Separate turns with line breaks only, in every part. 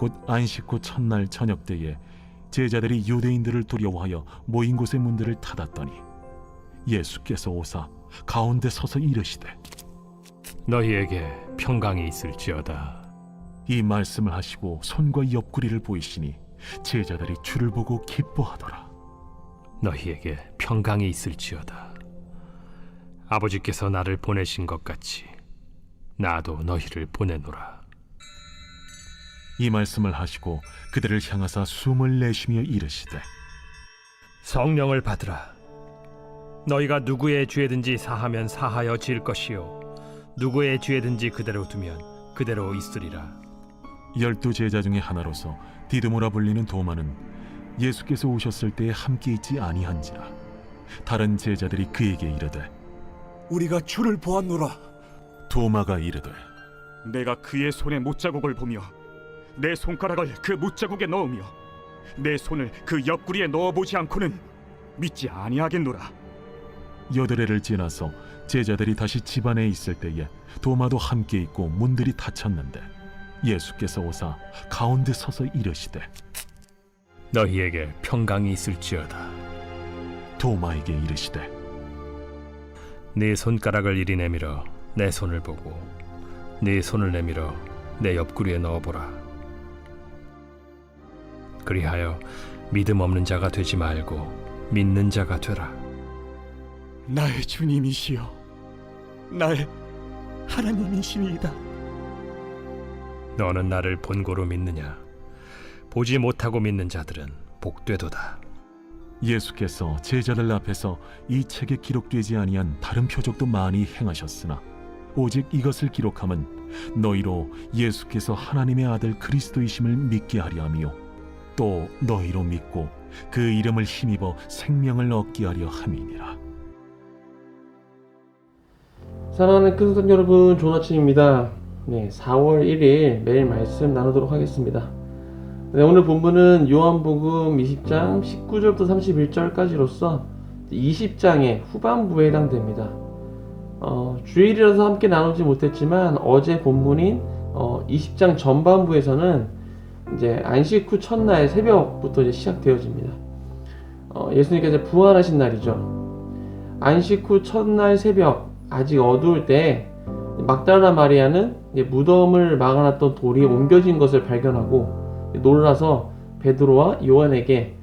곧 안식 후 첫날 저녁 때에 제자들이 유대인들을 두려워하여 모인 곳의 문들을 닫았더니 예수께서 오사 가운데 서서 이르시되
너희에게 평강이 있을지어다.
이 말씀을 하시고 손과 옆구리를 보이시니 제자들이 주를 보고 기뻐하더라.
너희에게 평강이 있을지어다. 아버지께서 나를 보내신 것 같이 나도 너희를 보내노라.
이 말씀을 하시고 그들을 향하사 숨을 내쉬며 이르시되
성령을 받으라. 너희가 누구의 죄든지 사하면 사하여 질 것이요 누구의 죄든지 그대로 두면 그대로 있으리라.
12 제자 중에 하나로서 디드모라 불리는 도마는 예수께서 오셨을 때에 함께 있지 아니한지라. 다른 제자들이 그에게 이르되
우리가 주를 보았노라.
도마가 이르되
내가 그의 손에 못자국을 보며 내 손가락을 그 못자국에 넣으며 내 손을 그 옆구리에 넣어보지 않고는 믿지 아니하겠노라.
8회를 지나서 제자들이 다시 집 안에 있을 때에 도마도 함께 있고 문들이 닫혔는데 예수께서 오사 가운데 서서 이르시되
너희에게 평강이 있을지어다.
도마에게 이르시되
네 손가락을 이리 내밀어 내 손을 보고 네 손을 내밀어 내 옆구리에 넣어보라. 그리하여 믿음 없는 자가 되지 말고 믿는 자가 되라.
나의 주님이시여, 나의 하나님이시니이다.
너는 나를 본고로 믿느냐? 보지 못하고 믿는 자들은 복되도다.
예수께서 제자들 앞에서 이 책에 기록되지 아니한 다른 표적도 많이 행하셨으나 오직 이것을 기록함은 너희로 예수께서 하나님의 아들 그리스도이심을 믿게 하려 함이요 또 너희로 믿고 그 이름을 힘입어 생명을 얻게 하려 함이니라.
사랑하는 큰 성도 여러분, 좋은 아침입니다. 4월 1일 매일 말씀 나누도록 하겠습니다. 오늘 본문은 요한복음 20장 19절부터 31절까지로서 20장의 후반부에 해당됩니다. 주일이라서 함께 나누지 못했지만 어제 본문인 20장 전반부에서는 이제 안식 후 첫날 새벽부터 이제 시작되어집니다. 예수님께서 부활하신 날이죠. 안식 후 첫날 새벽 아직 어두울 때 막달라 마리아는 무덤을 막아놨던 돌이 옮겨진 것을 발견하고 놀라서 베드로와 요한에게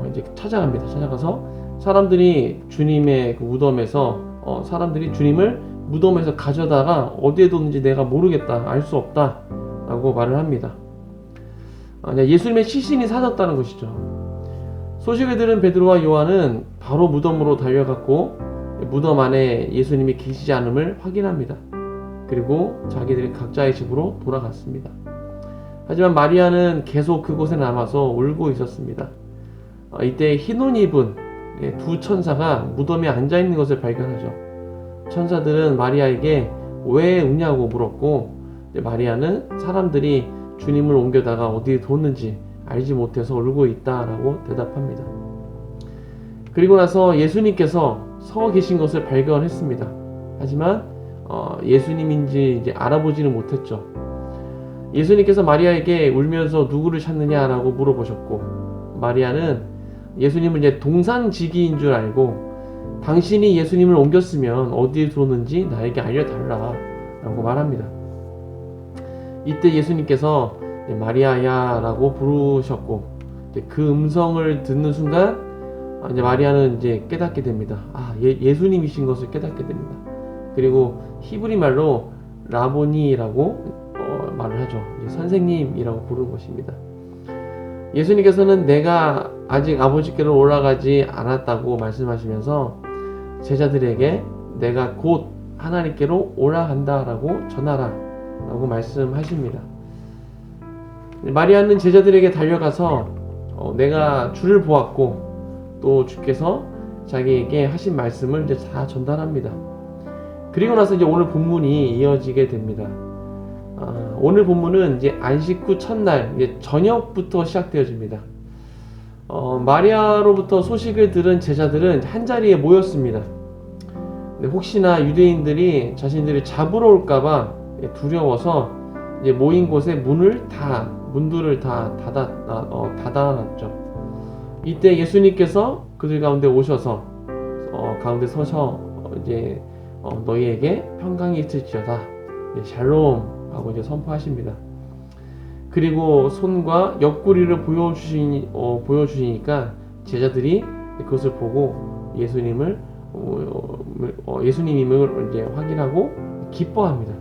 이제 찾아갑니다. 찾아가서 사람들이 주님의 그 무덤에서 사람들이 주님을 무덤에서 가져다가 어디에 뒀는지 내가 모르겠다, 알 수 없다 라고 말을 합니다. 예수님의 시신이 사졌다는 것이죠. 소식을 들은 베드로와 요한은 바로 무덤으로 달려갔고 무덤 안에 예수님이 계시지 않음을 확인합니다. 그리고 자기들이 각자의 집으로 돌아갔습니다. 하지만 마리아는 계속 그곳에 남아서 울고 있었습니다. 이때 흰 옷 입은 두 천사가 무덤에 앉아있는 것을 발견하죠. 천사들은 마리아에게 왜 우냐고 물었고 마리아는 사람들이 주님을 옮겨다가 어디에 뒀는지 알지 못해서 울고 있다라고 대답합니다. 그리고 나서 예수님께서 서 계신 것을 발견했습니다. 하지만 예수님인지 이제 알아보지는 못했죠. 예수님께서 마리아에게 울면서 누구를 찾느냐라고 물어보셨고 마리아는 예수님을 이제 동산지기인 줄 알고 당신이 예수님을 옮겼으면 어디에 두었는지 나에게 알려달라 라고 말합니다. 이때 예수님께서 마리아야 라고 부르셨고 그 음성을 듣는 순간 이제 마리아는 이제 깨닫게 됩니다. 예수님이신 것을 깨닫게 됩니다. 그리고 히브리 말로 라보니라고 말을 하죠. 선생님이라고 부르는 것입니다. 예수님께서는 내가 아직 아버지께로 올라가지 않았다고 말씀하시면서 제자들에게 내가 곧 하나님께로 올라간다라고 전하라 라고 말씀하십니다. 마리아는 제자들에게 달려가서 내가 주를 보았고 또 주께서 자기에게 하신 말씀을 이제 다 전달합니다. 그리고 나서 이제 오늘 본문이 이어지게 됩니다. 오늘 본문은 이제 안식 후 첫날 이제 저녁부터 시작되어집니다. 마리아로부터 소식을 들은 제자들은 한 자리에 모였습니다. 혹시나 유대인들이 자신들을 잡으러 올까봐 두려워서 이제 모인 곳에 문을 다 문들을 다 닫아놨죠. 이때 예수님께서 그들 가운데 오셔서 가운데 서서 이제 너희에게 평강이 있을지어다, 샬롬 하고 이제 선포하십니다. 그리고 손과 옆구리를 보여주시니까 제자들이 그것을 보고 예수님임을 이제 확인하고 기뻐합니다.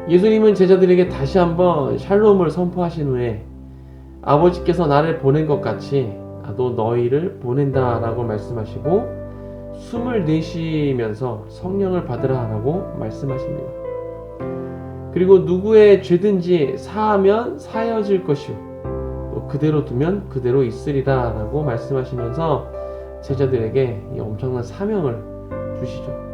예수님은 제자들에게 다시 한번 샬롬을 선포하신 후에 아버지께서 나를 보낸 것 같이 나도 너희를 보낸다 라고 말씀하시고 숨을 내쉬면서 성령을 받으라 라고 말씀하십니다. 그리고 누구의 죄든지 사하면 사여질 것이요 또 그대로 두면 그대로 있으리라 라고 말씀하시면서 제자들에게 이 엄청난 사명을 주시죠.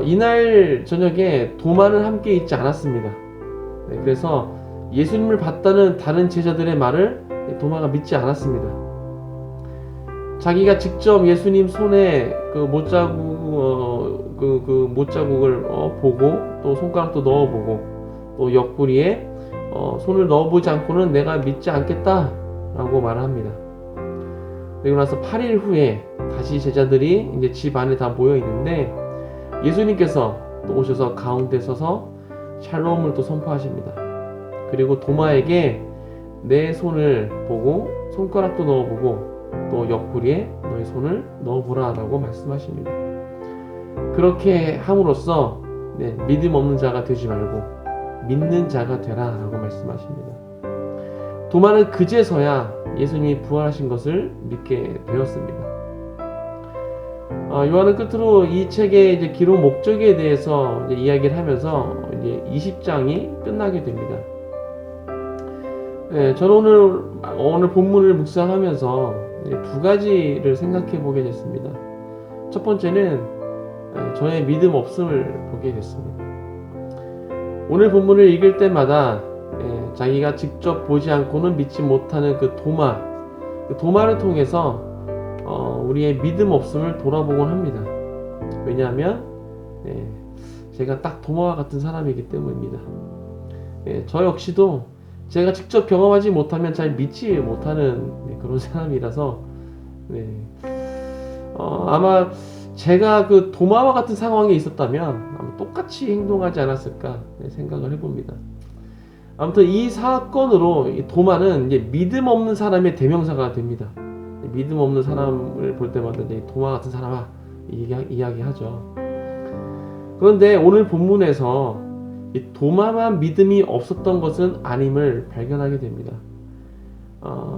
이날 저녁에 도마는 함께 있지 않았습니다. 그래서 예수님을 봤다는 다른 제자들의 말을 도마가 믿지 않았습니다. 자기가 직접 예수님 손에 그 못자국을 보고 또 손가락도 넣어보고 또 옆구리에 손을 넣어보지 않고는 내가 믿지 않겠다 라고 말을 합니다. 그리고 나서 8일 후에 다시 제자들이 이제 집 안에 다 모여 있는데 예수님께서 또 오셔서 가운데 서서 샬롬을 또 선포하십니다. 그리고 도마에게 내 손을 보고 손가락도 넣어보고 또 옆구리에 너의 손을 넣어보라 라고 말씀하십니다. 그렇게 함으로써 믿음 없는 자가 되지 말고 믿는 자가 되라 라고 말씀하십니다. 도마는 그제서야 예수님이 부활하신 것을 믿게 되었습니다. 요한은 끝으로 이 책의 이제 기록 목적에 대해서 이제 이야기를 하면서 이제 20장이 끝나게 됩니다. 저는 오늘 본문을 묵상하면서 두 가지를 생각해 보게 됐습니다. 첫 번째는 저의 믿음 없음을 보게 됐습니다. 오늘 본문을 읽을 때마다 자기가 직접 보지 않고는 믿지 못하는 그 도마를 통해서 우리의 믿음 없음을 돌아보곤 합니다. 왜냐하면 제가 딱 도마와 같은 사람이기 때문입니다. 저 역시도 제가 직접 경험하지 못하면 잘 믿지 못하는 그런 사람이라서 아마 제가 그 도마와 같은 상황에 있었다면 아마 똑같이 행동하지 않았을까 생각을 해봅니다. 아무튼 이 사건으로 이 도마는 이제 믿음 없는 사람의 대명사가 됩니다. 믿음 없는 사람을 볼 때마다 이제 도마 같은 사람아 이야기하죠. 그런데 오늘 본문에서 이 도마만 믿음이 없었던 것은 아님을 발견하게 됩니다.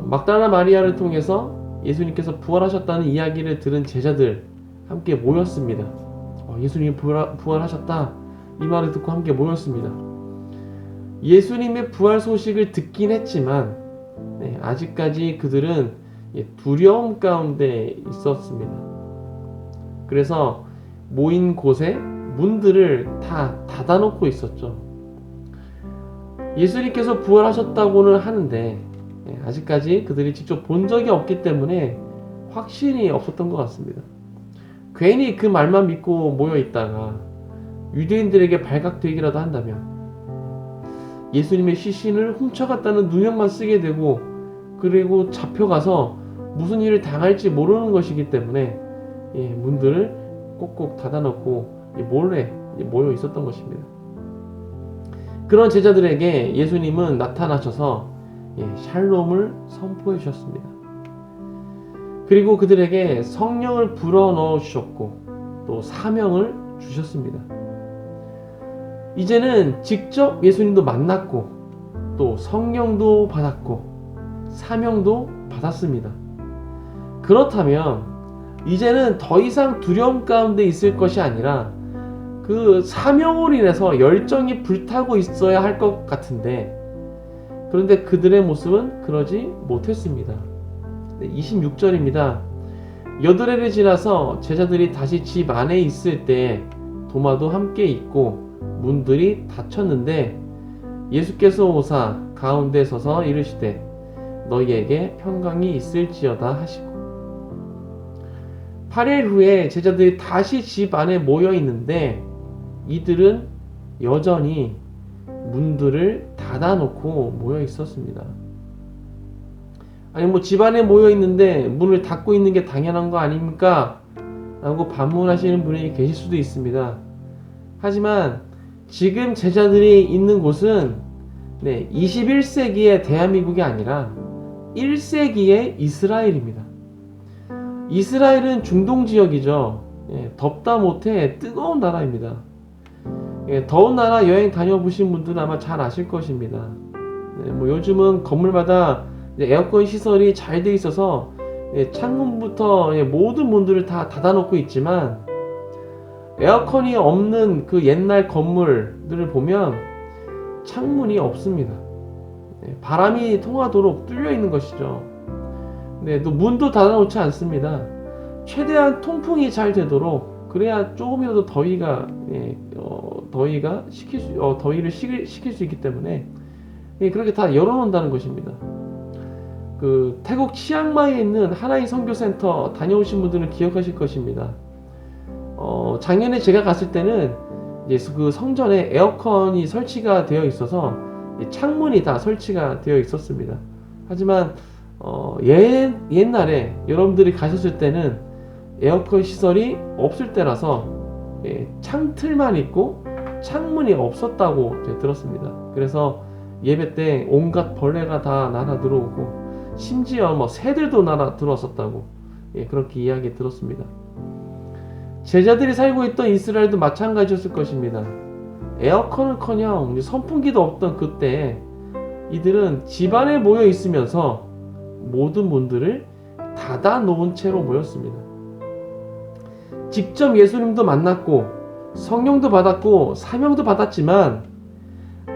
막달라 마리아를 통해서 예수님께서 부활하셨다는 이야기를 들은 제자들 함께 모였습니다. 예수님이 부활하셨다 이 말을 듣고 함께 모였습니다. 예수님의 부활 소식을 듣긴 했지만 아직까지 그들은 두려움 가운데 있었습니다. 그래서 모인 곳에 문들을 다 닫아놓고 있었죠. 예수님께서 부활하셨다고는 하는데 아직까지 그들이 직접 본 적이 없기 때문에 확신이 없었던 것 같습니다. 괜히 그 말만 믿고 모여 있다가 유대인들에게 발각되기라도 한다면 예수님의 시신을 훔쳐갔다는 누명만 쓰게 되고 그리고 잡혀가서 무슨 일을 당할지 모르는 것이기 때문에 문들을 꼭꼭 닫아놓고 몰래 모여 있었던 것입니다. 그런 제자들에게 예수님은 나타나셔서 샬롬을 선포해 주셨습니다. 그리고 그들에게 성령을 불어넣어 주셨고 또 사명을 주셨습니다. 이제는 직접 예수님도 만났고 또 성령도 받았고 사명도 받았습니다. 그렇다면 이제는 더 이상 두려움 가운데 있을 것이 아니라 그 사명으로 인해서 열정이 불타고 있어야 할 것 같은데 그런데 그들의 모습은 그러지 못했습니다. 26절입니다. 여드레를 지나서 제자들이 다시 집 안에 있을 때 도마도 함께 있고 문들이 닫혔는데 예수께서 오사 가운데 서서 이르시되 너희에게 평강이 있을지어다 하시고 8일 후에 제자들이 다시 집 안에 모여 있는데 이들은 여전히 문들을 닫아놓고 모여 있었습니다. 아니 뭐 집안에 모여 있는데 문을 닫고 있는 게 당연한 거 아닙니까? 라고 반문하시는 분이 계실 수도 있습니다. 하지만 지금 제자들이 있는 곳은 21세기의 대한민국이 아니라 1세기의 이스라엘입니다. 이스라엘은 중동 지역이죠. 덥다 못해 뜨거운 나라입니다. 더운 나라 여행 다녀보신 분들은 아마 잘 아실 것입니다. 뭐 요즘은 건물마다 에어컨 시설이 잘 돼 있어서 창문부터 모든 문들을 다 닫아놓고 있지만 에어컨이 없는 그 옛날 건물들을 보면 창문이 없습니다. 바람이 통하도록 뚫려 있는 것이죠. 또 문도 닫아놓지 않습니다. 최대한 통풍이 잘 되도록 그래야 조금이라도 더위를 식힐 수 있기 때문에 그렇게 다 열어놓는다는 것입니다. 그 태국 치앙마이에 있는 하나이 선교센터 다녀오신 분들은 기억하실 것입니다. 작년에 제가 갔을 때는 이제 그 성전에 에어컨이 설치가 되어 있어서 창문이 다 설치가 되어 있었습니다. 하지만 옛날에 여러분들이 가셨을 때는 에어컨 시설이 없을 때라서 창틀만 있고 창문이 없었다고 제가 들었습니다. 그래서 예배 때 온갖 벌레가 다 날아 들어오고 심지어 뭐 새들도 날아 들어왔었다고 그렇게 이야기 들었습니다. 제자들이 살고 있던 이스라엘도 마찬가지였을 것입니다. 에어컨은커녕 선풍기도 없던 그때 이들은 집안에 모여 있으면서 모든 문들을 닫아 놓은 채로 모였습니다. 직접 예수님도 만났고 성령도 받았고 사명도 받았지만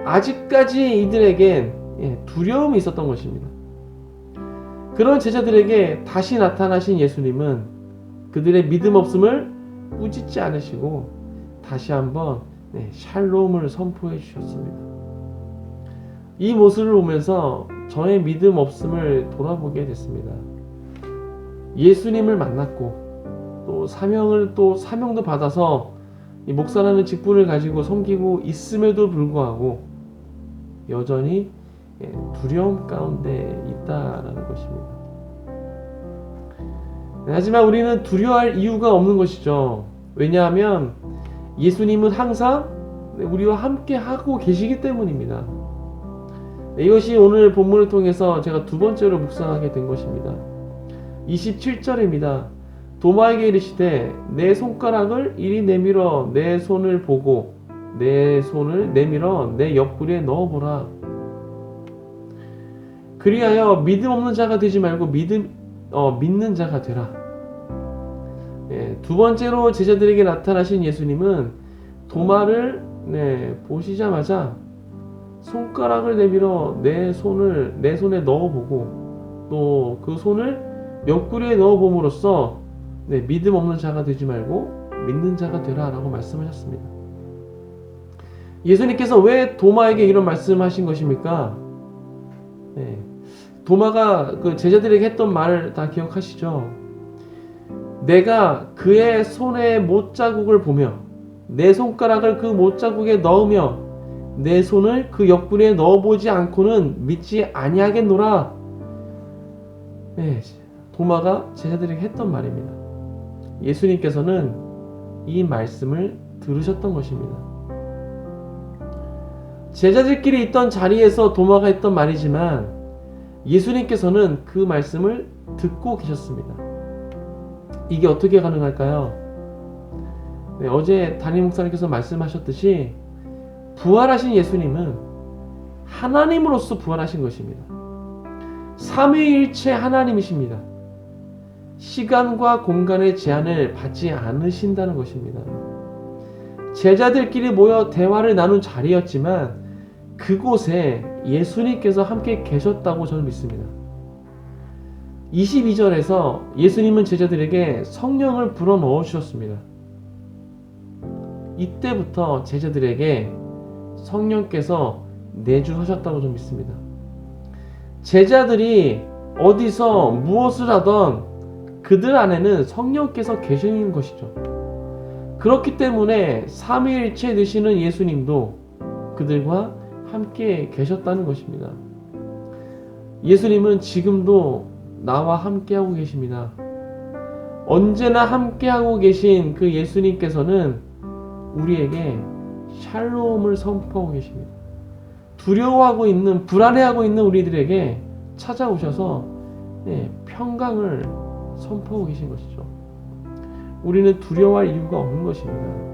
아직까지 이들에겐 두려움이 있었던 것입니다. 그런 제자들에게 다시 나타나신 예수님은 그들의 믿음 없음을 꾸짖지 않으시고 다시 한번 샬롬을 선포해 주셨습니다. 이 모습을 보면서 저의 믿음 없음을 돌아보게 됐습니다. 예수님을 만났고 사명도 받아서 이 목사라는 직분을 가지고 섬기고 있음에도 불구하고 여전히 두려움 가운데 있다라는 것입니다. 하지만 우리는 두려워할 이유가 없는 것이죠. 왜냐하면 예수님은 항상 우리와 함께 하고 계시기 때문입니다. 이것이 오늘 본문을 통해서 제가 두 번째로 묵상하게 된 것입니다. 27절입니다. 도마에게 이르시되 내 손가락을 이리 내밀어 내 손을 보고 내 손을 내밀어 내 옆구리에 넣어보라. 그리하여 믿음 없는 자가 되지 말고 믿는 자가 되라. 두 번째로 제자들에게 나타나신 예수님은 도마를 보시자마자 손가락을 내밀어 내 손에 넣어보고 또 그 손을 옆구리에 넣어봄으로써 믿음 없는 자가 되지 말고 믿는 자가 되라 라고 말씀하셨습니다. 예수님께서 왜 도마에게 이런 말씀하신 것입니까? 도마가 그 제자들에게 했던 말을 다 기억하시죠? 내가 그의 손의 못자국을 보며 내 손가락을 그 못자국에 넣으며 내 손을 그 옆구리에 넣어보지 않고는 믿지 아니하겠노라. 도마가 제자들에게 했던 말입니다. 예수님께서는 이 말씀을 들으셨던 것입니다. 제자들끼리 있던 자리에서 도마가 했던 말이지만 예수님께서는 그 말씀을 듣고 계셨습니다. 이게 어떻게 가능할까요? 어제 담임 목사님께서 말씀하셨듯이 부활하신 예수님은 하나님으로서 부활하신 것입니다. 삼위일체 하나님이십니다. 시간과 공간의 제한을 받지 않으신다는 것입니다. 제자들끼리 모여 대화를 나눈 자리였지만 그곳에 예수님께서 함께 계셨다고 저는 믿습니다. 22절에서 예수님은 제자들에게 성령을 불어넣어 주셨습니다. 이때부터 제자들에게 성령께서 내주하셨다고 저는 믿습니다. 제자들이 어디서 무엇을 하던 그들 안에는 성령께서 계시는 것이죠. 그렇기 때문에 삼위일체 되시는 예수님도 그들과 함께 계셨다는 것입니다. 예수님은 지금도 나와 함께하고 계십니다. 언제나 함께하고 계신 그 예수님께서는 우리에게 샬롬을 선포하고 계십니다. 두려워하고 있는, 불안해하고 있는 우리들에게 찾아오셔서 평강을 선포하고 계신 것이죠. 우리는 두려워할 이유가 없는 것입니다.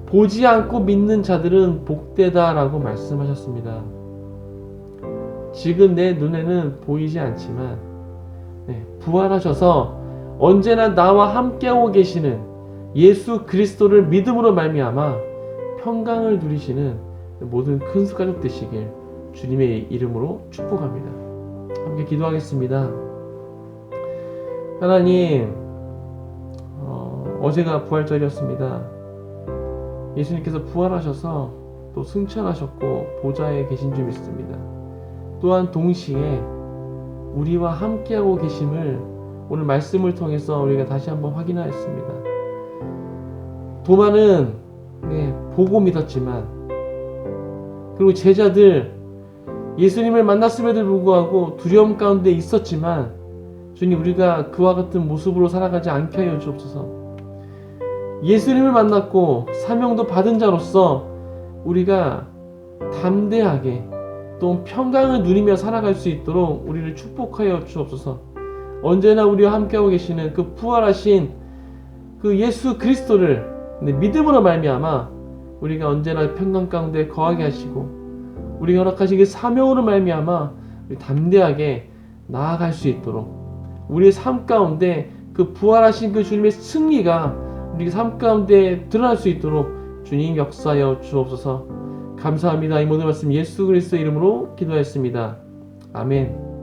보지 않고 믿는 자들은 복되다라고 말씀하셨습니다. 지금 내 눈에는 보이지 않지만 부활하셔서 언제나 나와 함께하고 계시는 예수 그리스도를 믿음으로 말미암아 평강을 누리시는 모든 큰 가족 되시길 주님의 이름으로 축복합니다. 함께 기도하겠습니다. 하나님, 어제가 부활절이었습니다. 예수님께서 부활하셔서 또 승천하셨고 보좌에 계신 줄 믿습니다. 또한 동시에 우리와 함께하고 계심을 오늘 말씀을 통해서 우리가 다시 한번 확인하였습니다. 도마는 보고 믿었지만, 그리고 제자들 예수님을 만났음에도 불구하고 두려움 가운데 있었지만, 주님, 우리가 그와 같은 모습으로 살아가지 않게 하여 주옵소서. 예수님을 만났고 사명도 받은 자로서 우리가 담대하게 또 평강을 누리며 살아갈 수 있도록 우리를 축복하여 주옵소서. 언제나 우리와 함께하고 계시는 그 부활하신 그 예수 그리스도를 믿음으로 말미암아 우리가 언제나 평강 가운데 거하게 하시고, 우리가 허락하신 그 사명으로 말미암아 우리 담대하게 나아갈 수 있도록, 우리의 삶 가운데 그 부활하신 그 주님의 승리가 우리 삶 가운데 드러날 수 있도록 주님 역사하여 주옵소서. 감사합니다. 이 모든 말씀 예수 그리스도의 이름으로 기도했습니다. 아멘.